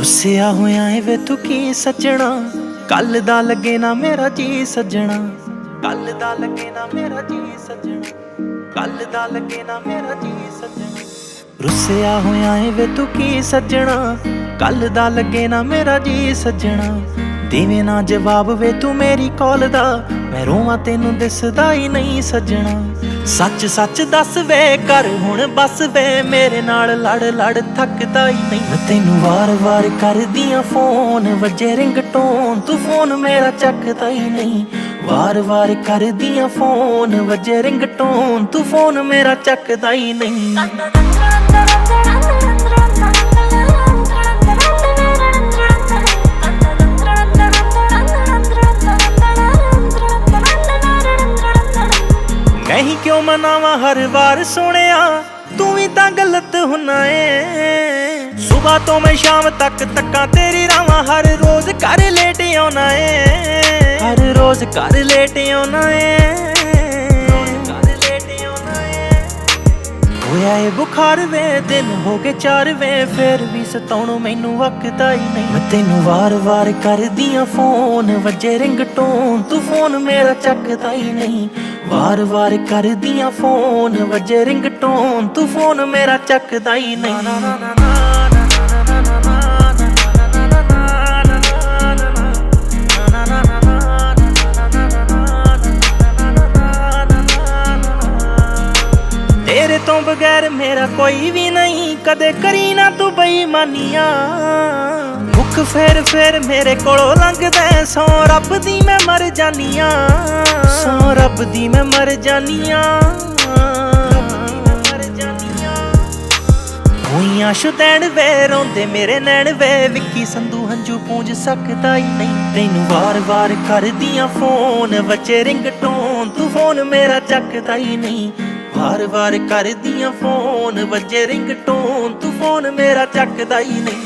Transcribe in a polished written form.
ਰੁੱਸਿਆ ਹੋਇਆ ਏ ਵੇ ਤੂੰ ਕੀ ਸੱਜਣਾ, ਕੱਲ ਦਾ ਲੱਗੇ ਨਾ ਮੇਰਾ ਜੀ ਸੱਜਣਾ, ਕੱਲ ਦਾ ਲੱਗੇ ਨਾ ਮੇਰਾ ਜੀ ਸੱਜਣਾ, ਕੱਲ ਦਾ ਲੱਗੇ ਨਾ ਮੇਰਾ ਜੀ ਸੱਜਣਾ। ਰੁੱਸਿਆ ਹੋਇਆ ਏ ਵੇ ਤੂੰ ਕੀ ਸੱਜਣਾ, ਕੱਲ ਦਾ ਲੱਗੇ ਨਾ ਮੇਰਾ ਜੀ ਸੱਜਣਾ। ਦੇਵੇਂ ਨਾ ਜਵਾਬ ਵੇ ਤੂੰ ਮੇਰੀ ਕਾਲ ਦਾ, ਮੈਂ ਰੋਵਾਂ ਤੈਨੂੰ ਦਿਸਦਾ ਹੀ ਨਹੀਂ ਸੱਜਣਾ। ਸੱਚ ਸੱਚ ਦੱਸ ਵੇ ਕਰ ਹੁਣ ਬਸ ਵੇ, ਮੇਰੇ ਨਾਲ ਲੜ ਲੜ ਥੱਕਦਾ ਹੀ ਨਹੀਂ। ਮੈਂ ਤੈਨੂੰ ਵਾਰ ਵਾਰ ਕਰਦੀਆਂ ਫੋਨ, ਵੱਜੇ ਰਿੰਗਟੋਨ ਤੂੰ ਫੋਨ ਮੇਰਾ ਚੱਕਦਾ ਹੀ ਨਹੀਂ। ਵਾਰ ਵਾਰ ਕਰਦੀਆਂ ਫੋਨ, ਵੱਜੇ ਰਿੰਗਟੋਨ ਤੂੰ ਫੋਨ ਮੇਰਾ ਚੱਕਦਾ ਹੀ ਨਹੀਂ। ਨਹੀਂ ਕਿਉਂ ਮਨਾਵਾਂ ਹਰ ਵਾਰ ਸੋਹਣਿਆ, ਤੂੰ ਵੀ ਤਾਂ ਗਲਤ ਹੁੰਨਾ ਏ। ਸੁਬਾਹ ਤੋਂ ਮੈਂ ਸ਼ਾਮ ਤੱਕ ਤੱਕਾਂ ਤੇਰੀ ਰਾਵਾਂ, ਹਰ ਰੋਜ਼ ਘਰ ਲੇਟ ਆਉਣਾ ਏ, ਹਰ ਰੋਜ਼ ਘਰ ਲੇਟ ਆਉਣਾ ਏ। ਹੋਇਆ ਏ ਬੁਖਾਰ ਵੇ ਦਿਨ ਹੋ ਗਏ 4 ਵੇ, ਫੇਰ ਵੀ ਸਤਾਉਣੋਂ ਮੈਨੂੰ ਵਕਦਾ ਹੀ ਨਹੀਂ। ਮੈਂ ਤੈਨੂੰ ਵਾਰ ਵਾਰ ਕਰਦੀਆਂ ਫੋਨ, ਵੱਜੇ ਰਿੰਗਟੋਨ ਤੂੰ ਫੋਨ ਮੇਰਾ ਚੱਕਦਾ ਹੀ ਨਹੀਂ। ਵਾਰ ਵਾਰ ਕਰਦੀਆਂ ਫੋਨ, ਵੱਜੇ ਰਿੰਗਟੋਨ ਤੂੰ ਫੋਨ ਮੇਰਾ ਚੱਕਦਾ ਹੀ ਨਹੀਂ। ਤੇਰੇ ਤੋਂ ਬਗੈਰ ਮੇਰਾ ਕੋਈ ਵੀ ਨਹੀਂ, ਕਦੇ ਕਰੀ ਨਾ ਤੂੰ ਬੇਈਮਾਨੀਆਂ। ਮੁੱਖ ਫੇਰ ਮੇਰੇ ਕੋਲੋਂ ਲੰਘਦਾ, ਸੌ ਰੱਬ ਦੀ ਮੈਂ ਮਰ ਜਾਨੀਆਂ, ਸੌ ਰੱਬ ਦੀ ਮੈਂ ਮਰ ਜਾਨੀਆਂ। ਹੋਈਆਂ ਸ਼ੁਦੈਣ ਵੇ ਰੋਂਦੇ ਮੇਰੇ ਨੈਣ ਵੇ, ਵਿੱਕੀ ਸੰਧੂ ਹੰਝੂ ਪੂੰਝ ਸਕਦਾ ਹੀ ਨਹੀਂ। ਤੈਨੂੰ ਵਾਰ ਵਾਰ ਕਰਦੀਆਂ ਫੋਨ, ਵੱਜੇ ਰਿੰਗਟੋਨ ਤੂੰ ਫੋਨ ਮੇਰਾ ਚੱਕਦਾ ਹੀ ਨਹੀਂ। ਵਾਰ ਵਾਰ ਕਰਦੀਆਂ ਫੋਨ, ਵੱਜੇ ਰਿੰਗਟੋਨ ਤੂੰ ਫੋਨ ਮੇਰਾ ਚੱਕਦਾ ਹੀ ਨਹੀਂ।